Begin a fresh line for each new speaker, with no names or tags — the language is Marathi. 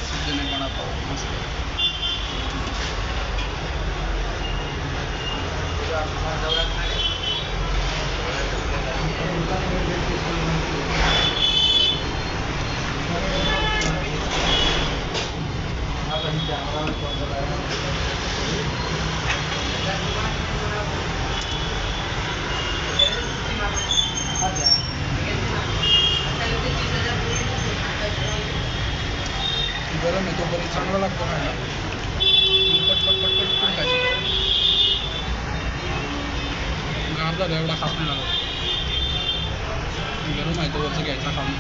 सीजन वडापाव मस्त. गरम आहे तोपर्यंत चांगला लागतो खायला. पटपट पटपट पण खायचं. गार झालं एवढा खास नाही लागत. गरम आहे तोवरचं घ्यायचा खाऊन.